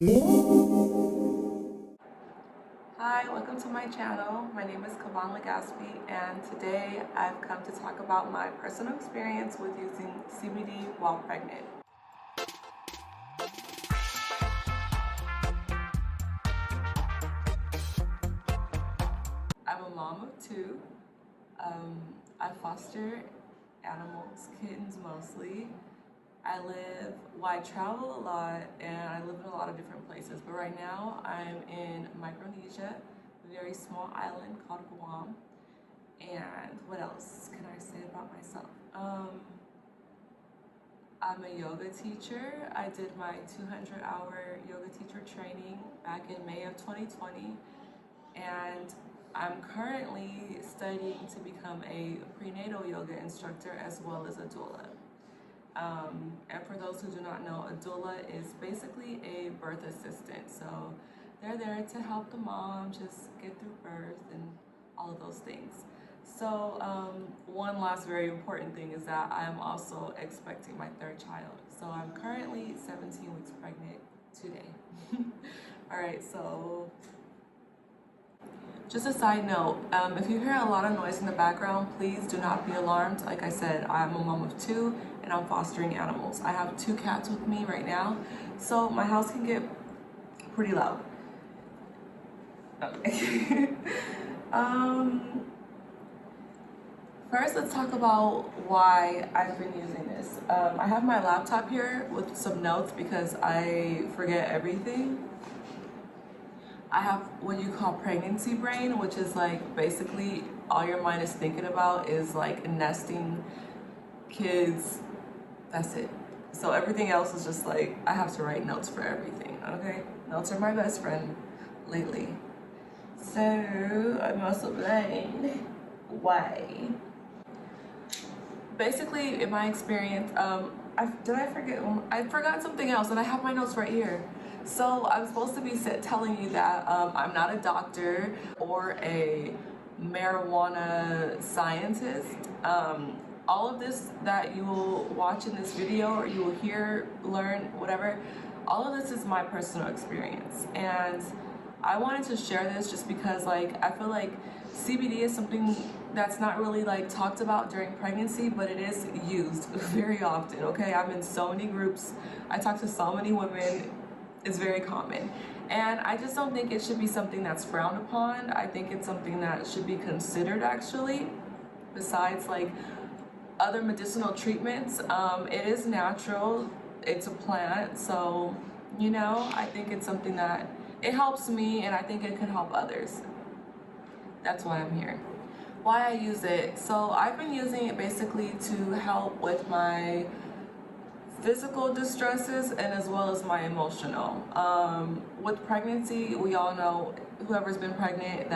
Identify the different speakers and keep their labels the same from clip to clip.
Speaker 1: Hi, welcome to my channel. My name is Ca.Von and today I've come to talk about my personal experience with using CBD while pregnant. I'm a mom of two. I foster animals, kittens mostly. I travel a lot and I live in a lot of different places, but right now I'm in Micronesia, a very small island called Guam. And what else can I say about myself? I'm a yoga teacher. I did my 200-hour yoga teacher training back in May of 2020, and I'm currently studying to become a prenatal yoga instructor as well as a doula. And for those who do not know, a doula is basically a birth assistant. So they're there to help the mom just get through birth and all of those things. So one last very important thing is that I am also expecting my third child. So I'm currently 17 weeks pregnant today. All right, so just a side note, if you hear a lot of noise in the background, please do not be alarmed. Like I said, I'm a mom of two and I'm fostering animals. I have two cats with me right now, so my house can get pretty loud. Okay. First, let's talk about why I've been using this. I have my laptop here with some notes because I forget everything. I have what you call pregnancy brain, which is like basically all your mind is thinking about is like nesting, kids, that's it. So everything else is just like, I have to write notes for everything, okay? Notes are my best friend lately. So I'm also blind. Why? Basically, in my experience, I forgot something else, and I have my notes right here. So I'm supposed to be telling you that I'm not a doctor or a marijuana scientist. All of this that you will watch in this video or you will hear, learn, whatever, all of this is my personal experience. And I wanted to share this just because like I feel like CBD is something that's not really like talked about during pregnancy, but it is used very often, okay? I'm in so many groups, I talk to so many women, it's very common. And I just don't think it should be something that's frowned upon. I think it's something that should be considered actually, besides like other medicinal treatments. It is natural, it's a plant, so you know, I think it's something that it helps me and I think it can help others. That's why I'm here. Why I use it. So I've been using it basically to help with my physical distresses and as well as my emotional. With pregnancy, we all know whoever's been pregnant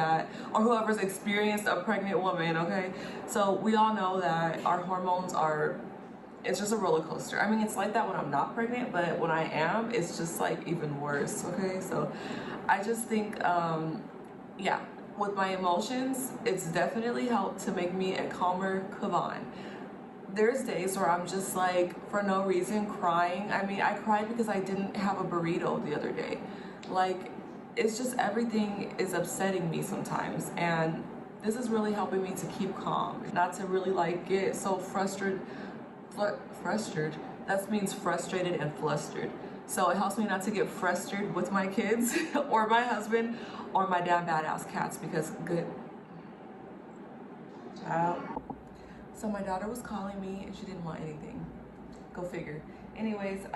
Speaker 1: or whoever's experienced a pregnant woman, okay? So we all know that our hormones it's just a roller coaster. I mean, it's like that when I'm not pregnant, but when I am, it's just like even worse, okay? So I just think, yeah, with my emotions, it's definitely helped to make me a calmer Ca.Von. There's days where I'm just like, for no reason, crying. I mean, I cried because I didn't have a burrito the other day. Like, it's just everything is upsetting me sometimes. And this is really helping me to keep calm, not to really like get so frustrated. That means frustrated and flustered. So it helps me not to get frustrated with my kids or my husband or my damn badass cats because good child. So my daughter was calling me and she didn't want anything. Go figure. Anyways,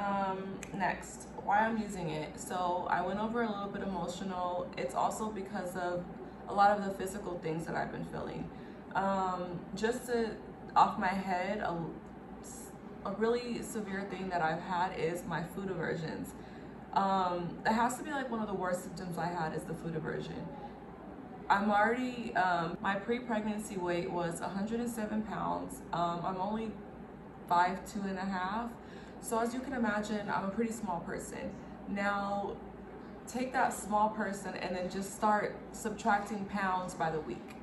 Speaker 1: next, why I'm using it. So I went over a little bit emotional. It's also because of a lot of the physical things that I've been feeling. Just to, off my head, a really severe thing that I've had is my food aversions. It has to be like one of the worst symptoms I had is the food aversion. I'm already, my pre-pregnancy weight was 107 pounds. I'm only 5'2½". So as you can imagine, I'm a pretty small person. Now, take that small person and then just start subtracting pounds by the week.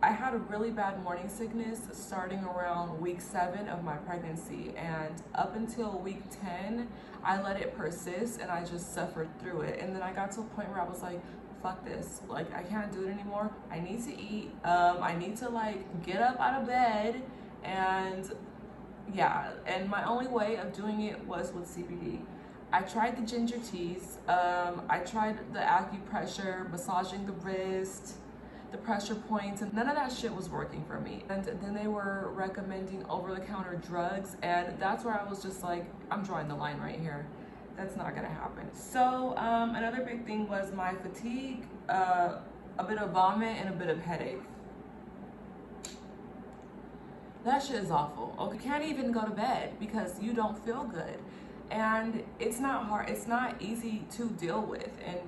Speaker 1: I had a really bad morning sickness starting around week 7 of my pregnancy, and up until week 10 I let it persist and I just suffered through it. And then I got to a point where I was like, fuck this, like I can't do it anymore. I need to eat. I need to like get up out of bed. And yeah, and my only way of doing it was with CBD. I tried the ginger teas, I tried the acupressure, massaging the wrist, the pressure points, and none of that shit was working for me. And then they were recommending over-the-counter drugs, and that's where I was just like, I'm drawing the line right here. That's not gonna happen. So another big thing was my fatigue, a bit of vomit, and a bit of headache. That shit is awful. Okay, you can't even go to bed because you don't feel good. And it's not hard, it's not easy to deal with. And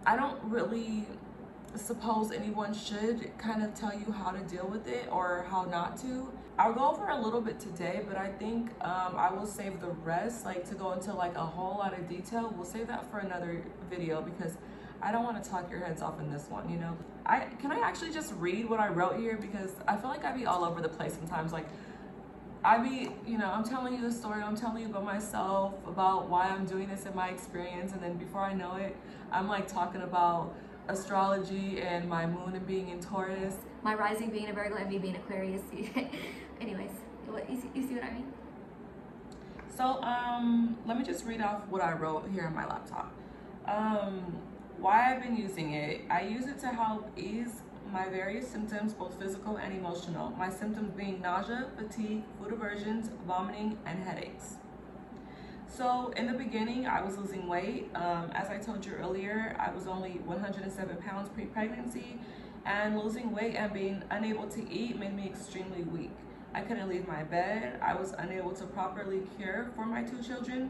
Speaker 1: I don't really suppose anyone should kind of tell you how to deal with it or how not to. I'll go over a little bit today, but I think I will save the rest, like to go into like a whole lot of detail. We'll save that for another video because I don't want to talk your heads off in this one, you know. Can I actually just read what I wrote here, because I feel like I be all over the place sometimes. Like I be, you know, I'm telling you the story, I'm telling you about myself, about why I'm doing this in my experience, and then before I know it, I'm like talking about astrology and my moon and being in Taurus,
Speaker 2: my rising being a Virgo and me being Aquarius. Anyways, you see what I mean?
Speaker 1: So let me just read off what I wrote here on my laptop. Why I've been using it. I use it to help ease my various symptoms, both physical and emotional. My symptoms being nausea, fatigue, food aversions, vomiting, and headaches. So in the beginning, I was losing weight. As I told you earlier, I was only 107 pounds pre-pregnancy, and losing weight and being unable to eat made me extremely weak. I couldn't leave my bed. I was unable to properly care for my 2 children.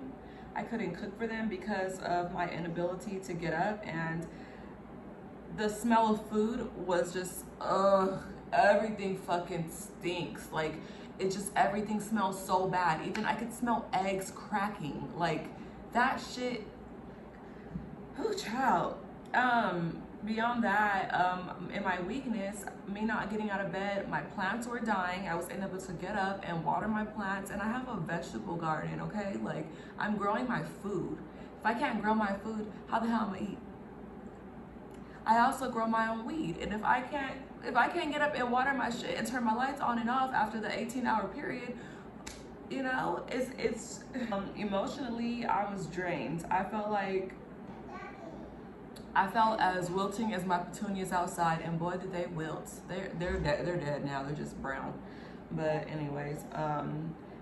Speaker 1: I couldn't cook for them because of my inability to get up, and the smell of food was just, everything fucking stinks. Like, it just, everything smells so bad. Even I could smell eggs cracking. Like, that shit, oh child. Beyond that, in my weakness, me not getting out of bed, my plants were dying. I was unable to get up and water my plants, and I have a vegetable garden, okay? Like, I'm growing my food. If I can't grow my food, how the hell am I eat? I also grow my own weed, and if I can't get up and water my shit and turn my lights on and off after the 18-hour period, you know, it's emotionally, I was drained. I felt as wilting as my petunias outside, and boy did they wilt. They're dead now. They're just brown. But anyways,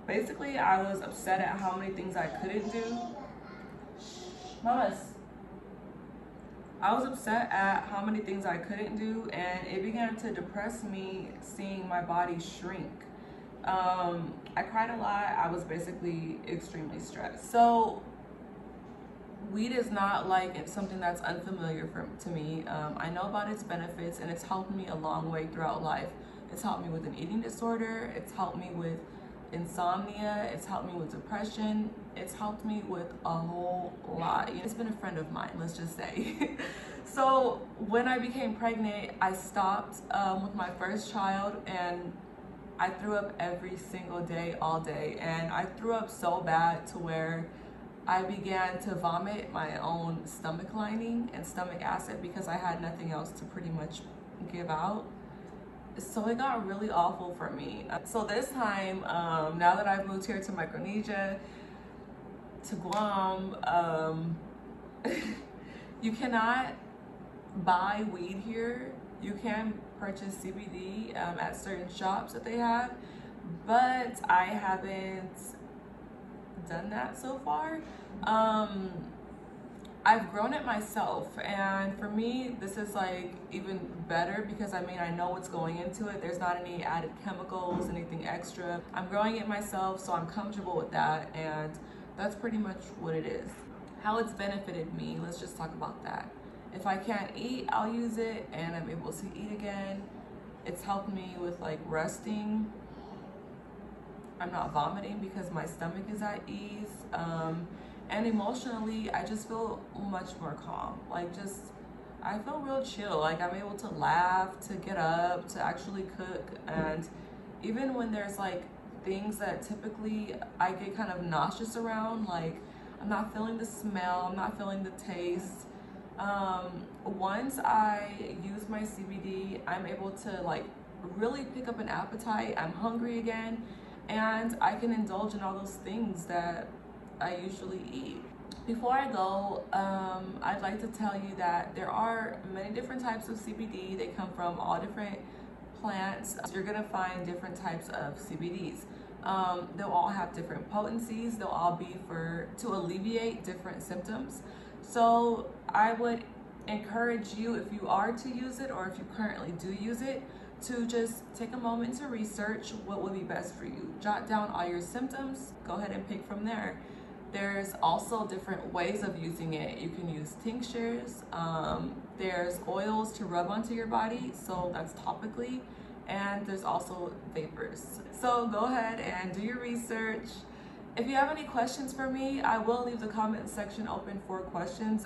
Speaker 1: basically I was upset at how many things I couldn't do. Mamas. I was upset at how many things I couldn't do, and it began to depress me seeing my body shrink. I cried a lot. I was basically extremely stressed. So weed is not like it's something that's unfamiliar to me. I know about its benefits, and it's helped me a long way throughout life. It's helped me with an eating disorder. It's helped me with insomnia. It's helped me with depression. It's helped me with a whole lot. It's been a friend of mine, let's just say. So when I became pregnant, I stopped with my first child, and I threw up every single day, all day. And I threw up so bad to where I began to vomit my own stomach lining and stomach acid because I had nothing else to pretty much give out. So it got really awful for me. So this time, now that I've moved here to Micronesia, to Guam, you cannot buy weed here. You can purchase CBD at certain shops that they have, but I haven't done that so far. I've grown it myself, and for me this is like even better because I mean I know what's going into it. There's not any added chemicals, anything extra. I'm growing it myself, so I'm comfortable with that, and that's pretty much what it is. How it's benefited me, let's just talk about that. If I can't eat, I'll use it and I'm able to eat again. It's helped me with like resting. I'm not vomiting because my stomach is at ease. And emotionally, I just feel much more calm. Like I feel real chill. Like I'm able to laugh, to get up, to actually cook. And even when there's like things that typically I get kind of nauseous around, like I'm not feeling the smell, I'm not feeling the taste. Once I use my CBD, I'm able to like really pick up an appetite. I'm hungry again, and I can indulge in all those things that I usually eat. Before I go, I'd like to tell you that there are many different types of CBD. They come from all different plants. You're gonna find different types of CBDs. They'll all have different potencies. They'll all be to alleviate different symptoms. So I would encourage you, if you are to use it or if you currently do use it, to just take a moment to research what would be best for you. Jot down all your symptoms, go ahead and pick from there. There's also different ways of using it. You can use tinctures, there's oils to rub onto your body, so that's topically, and there's also vapors. So go ahead and do your research. If you have any questions for me, I will leave the comment section open for questions.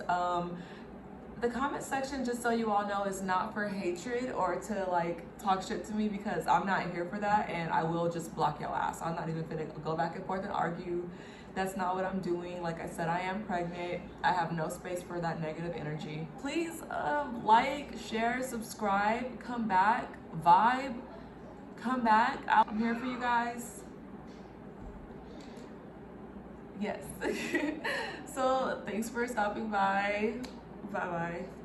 Speaker 1: The comment section, just so you all know, is not for hatred or to like talk shit to me, because I'm not here for that, and I will just block your ass. I'm not even gonna go back and forth and argue. That's not what I'm doing. Like I said, I am pregnant. I have no space for that negative energy. Please like, share, subscribe, come back, vibe, come back. I'm here for you guys. Yes. So thanks for stopping by. Bye bye.